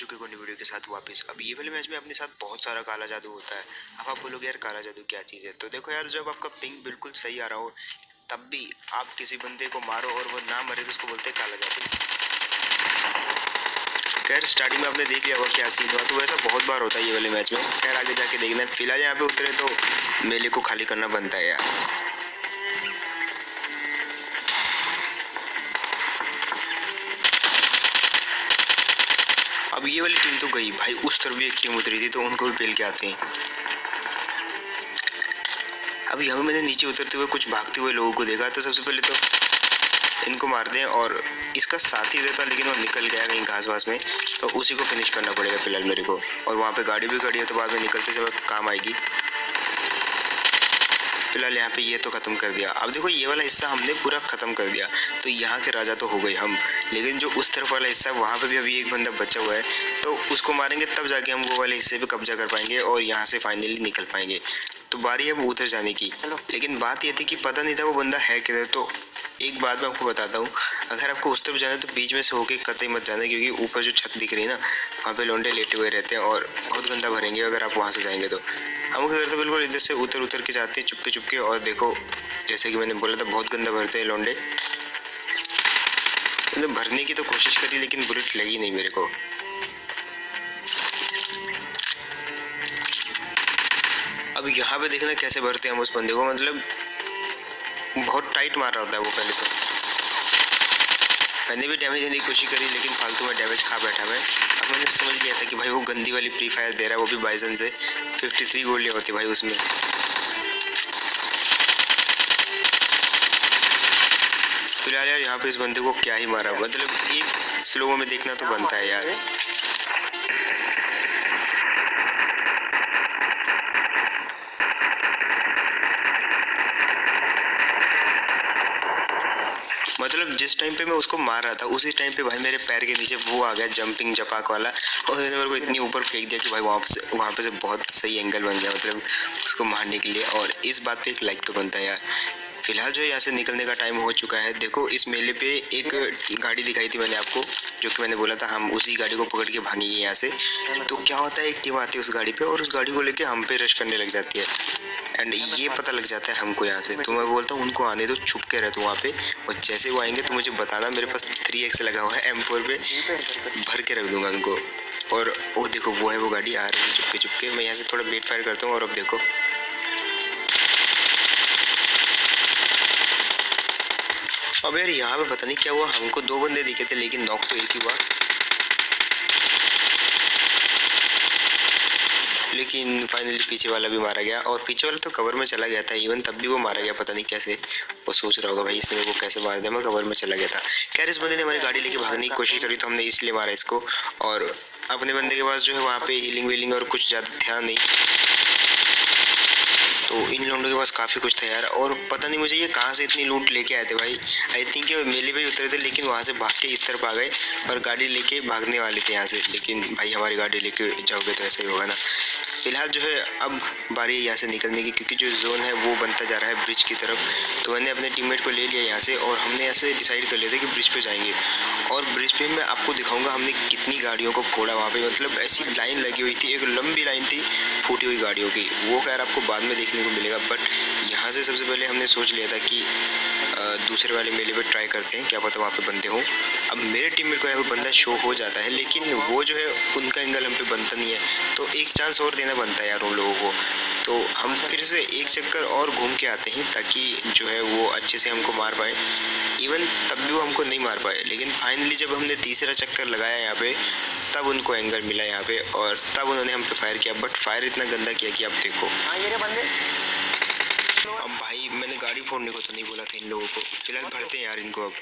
चुके को वीडियो के साथ वापस। अब ये वाले मैच में अपने साथ बहुत सारा काला जादू होता है। अब आप बोलोगे यार काला जादू क्या चीज़ है, तो देखो यार, जब आपका पिंग बिल्कुल सही आ रहा हो तब भी आप किसी बंदे को मारो और वो ना मरे तो उसको बोलते हैं काला जादू। खैर स्टार्टिंग में आपने देख लिया होगा क्या सीन हुआ, तो ऐसा बहुत बार होता है ये वाले मैच में। खैर आगे जाके देखना है। फिलहाल यहाँ पे उतरे तो मेले को खाली करना बनता है यार। अब ये वाली टीम तो गई भाई, उस तरफ भी एक टीम उतरी थी तो उनको भी पेल के आते हैं। अब यहाँ मैंने नीचे उतरते हुए कुछ भागते हुए लोगों को देखा, तो सबसे पहले तो इनको मारते हैं और इसका साथ ही रहता, लेकिन वो निकल गया कहीं घास वास में, तो उसी को फिनिश करना पड़ेगा फिलहाल मेरे को। और वहाँ पे गाड़ी भी खड़ी है तो बाद में निकलते समय काम आएगी। फिलहाल यहाँ पे ये तो खत्म कर दिया। अब देखो ये वाला हिस्सा हमने पूरा खत्म कर दिया, तो यहाँ के राजा तो हो गए हम, लेकिन जो उस तरफ वाला हिस्सा है वहाँ पे भी अभी एक बंदा बचा हुआ है, तो उसको मारेंगे तब जाके हम वो वाले हिस्से पे कब्जा कर पाएंगे और यहाँ से फाइनली निकल पाएंगे। तो बारी है वो उधर जाने की, लेकिन बात ये थी कि पता नहीं था वो बंदा है किधर। तो एक बात मैं आपको बताता हूँ, अगर आपको उस तरफ जाना है तो बीच में से होके कतई मत जाना, क्योंकि ऊपर जो छत दिख रही है ना, वहाँ पे लौंडे लेटे हुए रहते हैं और बहुत गंदा भरेंगे अगर आप वहाँ से जाएंगे तो। हम क्या करते हैं, बिल्कुल इधर से उतर उतर के जाते हैं चुपके चुपके, और देखो जैसे कि मैंने बोला था बहुत गंदा भरते हैं लौंडे। मतलब भरने की तो कोशिश करी लेकिन बुलेट लगी नहीं मेरे को। अब यहाँ पे देखना कैसे भरते हैं हम उस बंदे को, मतलब बहुत टाइट मार रहा होता है वो। पहले तो मैंने भी डैमेज देने की कोशिश करी लेकिन फालतू में डैमेज खा बैठा मैं। अब मैंने समझ लिया था कि भाई वो गंदी वाली फ्री फायर दे रहा है, वो भी बाइजन से। 53 गोलियां होती भाई उसमें। फिलहाल यार यहाँ पे इस बंदे को क्या ही मारा, मतलब एक स्लो में देखना तो बनता है यार। मतलब जिस टाइम पे मैं उसको मार रहा था उसी टाइम पे भाई मेरे पैर के नीचे वो आ गया जंपिंग जपाक वाला, और उसने मेरे को इतनी ऊपर फेंक दिया कि भाई वहाँ पे से बहुत सही एंगल बन गया, मतलब उसको मारने के लिए। और इस बात पे एक लाइक तो बनता है यार। फिलहाल जो है यहाँ से निकलने का टाइम हो चुका है। देखो इस मेले पे एक गाड़ी दिखाई थी मैंने आपको, जो कि मैंने बोला था हम उसी गाड़ी को पकड़ के भागेंगे यहाँ से। तो क्या होता है, एक टीम आती है उस गाड़ी पे और उस गाड़ी को लेके हम पे रश करने लग जाती है, एंड ये पता लग जाता है हमको यहाँ से। तो मैं बोलता हूँ उनको आने दो, छुप के रहते वहाँ पे, और जैसे वो आएंगे तो मुझे बताना। मेरे पास 3x लगा हुआ है M4 पे, भर के रख दूंगा उनको। और वो देखो वो है वो गाड़ी आ रही है चुपके चुपके। मैं यहाँ से थोड़ा बेट फायर करता हूँ, और अब देखो अब यार यहाँ पे पता नहीं क्या हुआ, हमको 2 बंदे दिखे थे लेकिन नॉक तो एक ही हुआ। लेकिन फाइनली पीछे वाला भी मारा गया, और पीछे वाला तो कवर में चला गया था इवन, तब भी वो मारा गया पता नहीं कैसे। वो सोच रहा होगा भाई इसने मेरे को कैसे मार दिया, मैं कवर में चला गया था। खैर इस बंदे ने हमारी गाड़ी लेके भागने की कोशिश करी तो हमने इसलिए मारा इसको। और अपने बंदे के पास जो है वहाँ पे हीलिंग वीलिंग और कुछ ज़्यादा ध्यान नहीं, तो इन लोगों के पास काफ़ी कुछ था यार। और पता नहीं मुझे ये कहाँ से इतनी लूट लेके आए थे भाई। आई थिंक ये मेले पे ही उतरे थे, लेकिन वहाँ से भाग के इस तरफ आ गए और गाड़ी लेके भागने वाले थे यहाँ से। लेकिन भाई हमारी गाड़ी लेके जाओगे तो ऐसा ही होगा ना। फिलहाल जो है अब बारी है यहाँ से निकलने की, क्योंकि जो जोन है वो बनता जा रहा है ब्रिज की तरफ। तो मैंने अपने टीममेट को ले लिया यहाँ से, और हमने यहाँ से डिसाइड कर लिया था कि ब्रिज पे जाएंगे। और ब्रिज पे मैं आपको दिखाऊंगा हमने कितनी गाड़ियों को फोड़ा वहाँ पे, मतलब ऐसी लाइन लगी हुई थी, एक लंबी लाइन थी फूटी हुई गाड़ियों की। वो खैर आपको बाद में देखने को मिलेगा, बट यहाँ से सबसे पहले हमने सोच लिया था कि दूसरे वाले मेले पे ट्राई करते हैं, क्या पता वहाँ पे बंदे हों। अब मेरे टीममेट को यहाँ पे बंदा शो हो जाता है, लेकिन वो जो है उनका एंगल हम पे बनता नहीं है, तो एक चांस और देना बनता है यार उन लोगों को। तो हम फिर से एक चक्कर और घूम के आते हैं ताकि जो है वो अच्छे से हमको मार पाए। इवन तब भी वो हमको नहीं मार पाए, लेकिन फाइनली जब हमने तीसरा चक्कर लगाया यहाँ पे तब उनको एंगल मिला यहाँ पे, और तब उन्होंने हम पे फायर किया। बट फायर इतना गंदा किया कि आप देखो। ये बंदे अब भाई मैंने गाड़ी फोड़ने को तो नहीं बोला था इन लोगों को। फिलहाल भरते हैं यार इनको अब।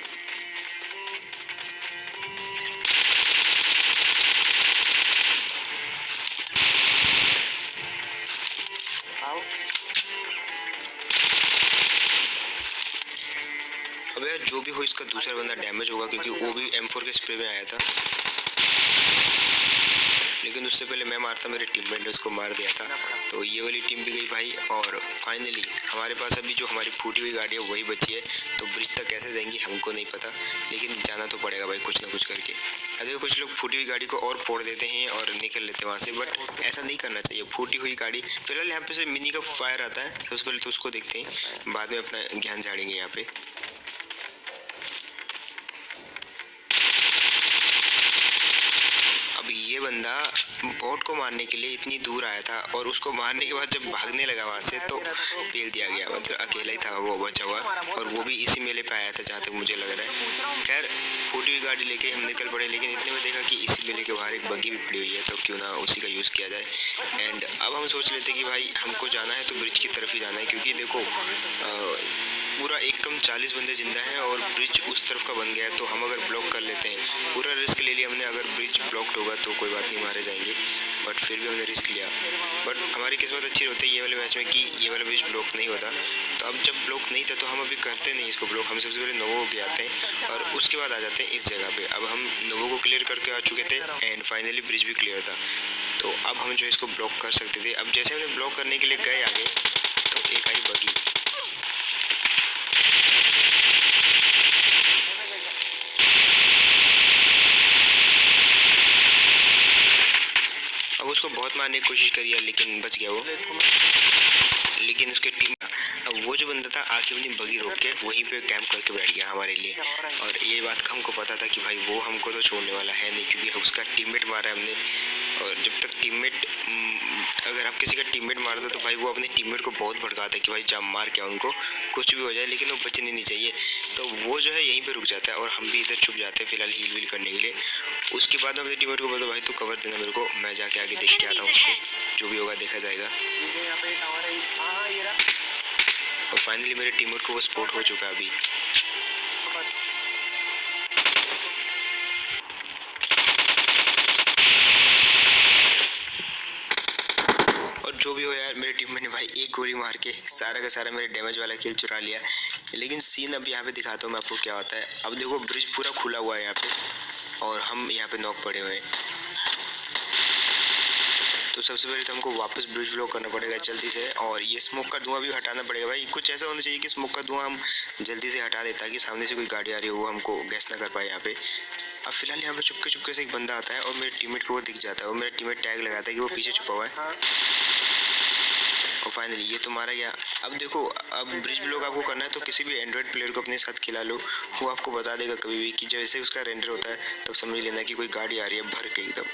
अब यार जो भी हो इसका दूसरा बंदा डैमेज होगा, क्योंकि वो भी M4 के स्प्रे में आया था। लेकिन उससे पहले मैं मारता मेरे टीममेट ने उसको मार दिया था। तो ये वाली टीम भी गई भाई, और फाइनली हमारे पास अभी जो हमारी फूटी हुई गाड़ी है वही बची है। तो ब्रिज तक कैसे जाएंगे हमको नहीं पता, लेकिन जाना तो पड़ेगा भाई कुछ ना कुछ करके। अगर कुछ लोग फूटी हुई गाड़ी को और फोड़ देते हैं और निकल लेते हैं वहाँ से, बट ऐसा नहीं करना चाहिए। फूटी हुई गाड़ी फिलहाल यहाँ पे से मिनी का फायर आता है, सबसे पहले तो उसको देखते हैं, बाद में अपना ज्ञान झाड़ेंगे यहाँ पे। अब ये बंदा बोट को मारने के लिए इतनी दूर आया था, और उसको मारने के बाद जब भागने लगा वहाँ से तो पेल दिया गया। मतलब अकेला ही था वो बचा हुआ, और वो भी इसी मेले पे आया था जहाँ तक मुझे लग रहा है। खैर फूटी हुई गाड़ी लेके हम निकल पड़े, लेकिन इतने में देखा कि इसी मेले के बाहर एक बग्गी भी पड़ी हुई है, तो क्यों ना उसी का यूज़ किया जाए। एंड अब हम सोच लेते कि भाई हमको जाना है तो ब्रिज की तरफ ही जाना है, क्योंकि देखो पूरा एक कम 40 बंदे जिंदा हैं और ब्रिज उस तरफ का बन गया है। तो हम अगर ब्लॉक कर लेते हैं, पूरा रिस्क ले लिया हमने। अगर ब्रिज ब्लॉक्ड होगा तो कोई बात नहीं, मारे जाएंगे, बट फिर भी हमने रिस्क लिया। बट हमारी किस्मत अच्छी होती है ये वाले मैच में कि ये वाला ब्रिज ब्लॉक नहीं होता। तो अब जब ब्लॉक नहीं था तो हम अभी करते नहीं इसको ब्लॉक, हम सबसे पहले नोवो के आते हैं और उसके बाद आ जाते हैं इस जगह पे। अब हम नोवो को क्लियर करके आ चुके थे एंड फाइनली ब्रिज भी क्लियर था, तो अब हम जो इसको ब्लॉक कर सकते थे। अब जैसे हमने ब्लॉक करने के लिए गए आगे, तो एक आई बगी। अब उसको बहुत मारने की कोशिश करी है, लेकिन बच गया वो। लेकिन उसके टीम, अब वो जो बंदा था आके अपनी बगी रोक के वहीं पे कैंप करके बैठ गया हमारे लिए। और ये बात हमको पता था कि भाई वो हमको तो छोड़ने वाला है नहीं, क्योंकि उसका टीममेट मारा है हमने। और जब तक टीममेट, अगर आप किसी का टीममेट मार दो तो भाई वो अपने टीममेट को बहुत भड़काता है कि भाई जा मार के उनको कुछ भी हो जाए, लेकिन वो बचने नहीं चाहिए। तो वो जो है यहीं पे रुक जाता है और हम भी इधर छुप जाते हैं फिलहाल हील वील करने के लिए। उसके बाद अपने टीममेट को बोलता भाई तू कवर देना मेरे को, मैं जाके आगे देख के आता हूँ उसको, जो भी होगा देखा जाएगा। और फाइनली मेरे टीममेट को वो स्पॉट हो चुका है अभी। और जो भी हो यार, मेरे टीममेट ने भाई एक गोली मार के सारा का सारा मेरे डैमेज वाला किल चुरा लिया। लेकिन सीन अब यहाँ पे दिखाता हूँ मैं आपको क्या होता है। अब देखो ब्रिज पूरा खुला हुआ है यहाँ पे, और हम यहाँ पे नॉक पड़े हुए हैं। तो सबसे पहले तो हमको वापस ब्रिज ब्लॉक करना पड़ेगा जल्दी से, और ये स्मोक का धुआं भी हटाना पड़ेगा भाई। कुछ ऐसा होना चाहिए कि स्मोक का धुआं हम जल्दी से हटा दे, ताकि सामने से कोई गाड़ी आ रही हो वो हमको गैस ना कर पाए यहाँ पे। अब फिलहाल यहाँ पे चुपके चुपके से एक बंदा आता है और मेरे टीममेट को वो दिख जाता है, और मेरा टीममेट टैग लगाता है कि वो पीछे छुपा हुआ है। और फाइनली ये तो मारा गया। अब देखो, अब ब्रिज ब्लॉक आपको करना है तो किसी भी एंड्रॉइड प्लेयर को अपने साथ खिला लो, वो आपको बता देगा कभी भी कि जैसे उसका रेंडर होता है तब समझ लेना कि कोई गाड़ी आ रही है भर के एकदम।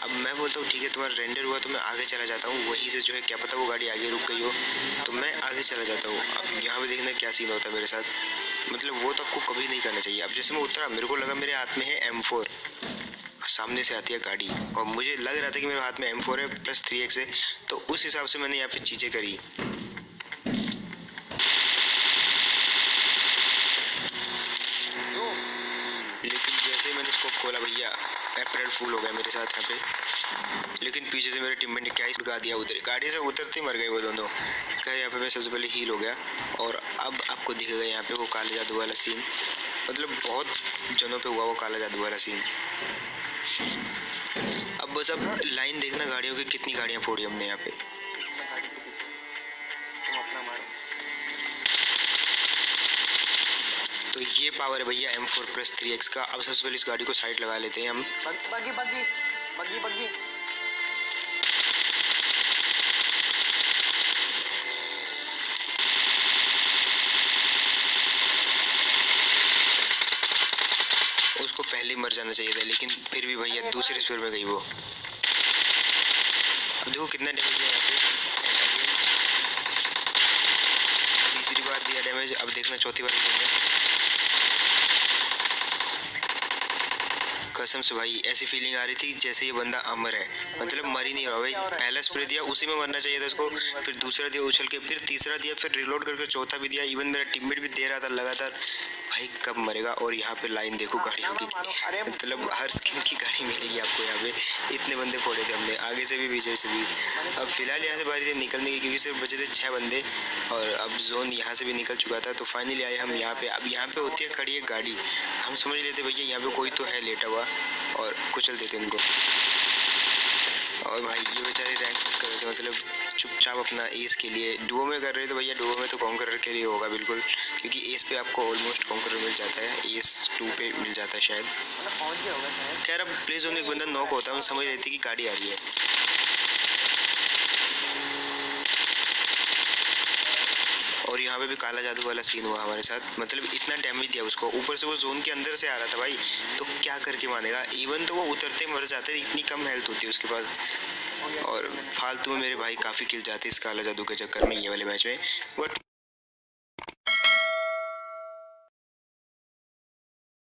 अब मैं बोलता हूँ ठीक है तुम्हारा रेंडर हुआ तो मैं आगे चला जाता हूँ, वहीं से जो है क्या पता वो गाड़ी आगे रुक गई हो, तो मैं आगे चला जाता हूँ। अब यहाँ पे देखना क्या सीन होता है मेरे साथ, मतलब वो तो आपको कभी नहीं करना चाहिए। अब जैसे मैं उतरा, मेरे को लगा मेरे हाथ में है M4, सामने से आती है गाड़ी, और मुझे लग रहा था कि मेरे हाथ में M4 है प्लस 3x है, तो उस हिसाब से मैंने यहाँ पे चीज़ें करी। लेकिन जैसे मैंने इसको खोला भैया, अप्रैल फूल हो गया मेरे साथ यहाँ पे। लेकिन पीछे से मेरे टीममेट ने क्या ही लगा दिया, उधर गाड़ी से उतरते मर गए वो दोनों। खैर यहाँ पे मैं सबसे पहले हील हो गया, और अब आपको दिखेगा यहाँ पे वो काला जादू वाला सीन, मतलब बहुत जनों पे हुआ वो काला जादू वाला सीन। अब बस अब लाइन देखना गाड़ियों की, कितनी गाड़ियाँ फोड़ी हमने यहाँ पे। तो ये पावर है भैया M4 प्लस 3x का। अब सबसे पहले इस गाड़ी को साइड लगा लेते हैं हम। बग्गी बग्गी बग्गी बग्गी। उसको पहले मर जाना चाहिए था, लेकिन फिर भी भैया दूसरे स्पीड में गई वो। अब देखो कितना डैमेज दिया यहाँ पे, तीसरी बार दिया डैमेज। अब देखना चौथी बार देंगे। कसम से भाई ऐसी फीलिंग आ रही थी जैसे ये बंदा अमर है, मतलब मर ही नहीं रहा भाई। पहला स्प्रे दिया उसी में मरना चाहिए था इसको, फिर दूसरा दिया उछल के, फिर तीसरा दिया, फिर रिलोड करके चौथा भी दिया। इवन मेरा टीममेट भी दे रहा था लगातार, भाई कब मरेगा। और यहाँ पे लाइन देखो गाड़ियों की, मतलब हर स्किन की गाड़ी मिलेगी आपको यहाँ पे। इतने बंदे फोड़े थे हमने, आगे से भी पीछे से भी। अब फिलहाल यहाँ से बारी थी निकलने की, क्योंकि सिर्फ बचे थे 6 बंदे, और अब जोन यहाँ से भी निकल चुका था। तो फाइनली आए हम यहाँ पे। अब यहाँ पे होती है खड़ी एक गाड़ी, हम समझ लेते भैया यहाँ पे कोई तो है लेटा हुआ, और कुचल देते इनको। और भाई ये बेचारे रैंक पुश कर रहे थे, मतलब चुपचाप अपना एस के लिए डुओ में कर रहे थे। भैया डुओ में तो कॉन्करर के लिए होगा बिल्कुल, क्योंकि एस पे आपको ऑलमोस्ट कॉन्करर मिल जाता है, एस 2 पे मिल जाता है शायद। मतलब पहुंच गया होगा शायद। खैर अब प्ले जोन में एक बंदा नॉक होता है, उन समझ रही थी कि गाड़ी आ रही है। और यहाँ पे भी काला जादू वाला सीन हुआ हमारे साथ, मतलब इतना डैमेज दिया उसको, ऊपर से वो जोन के अंदर से आ रहा था भाई, तो क्या करके मानेगा। इवन तो वो उतरते मर जाते, इतनी कम हेल्थ होती है उसके पास। और फालतू में मेरे भाई काफ़ी किल जाते इस काला जादू के चक्कर में ये वाले मैच में। बट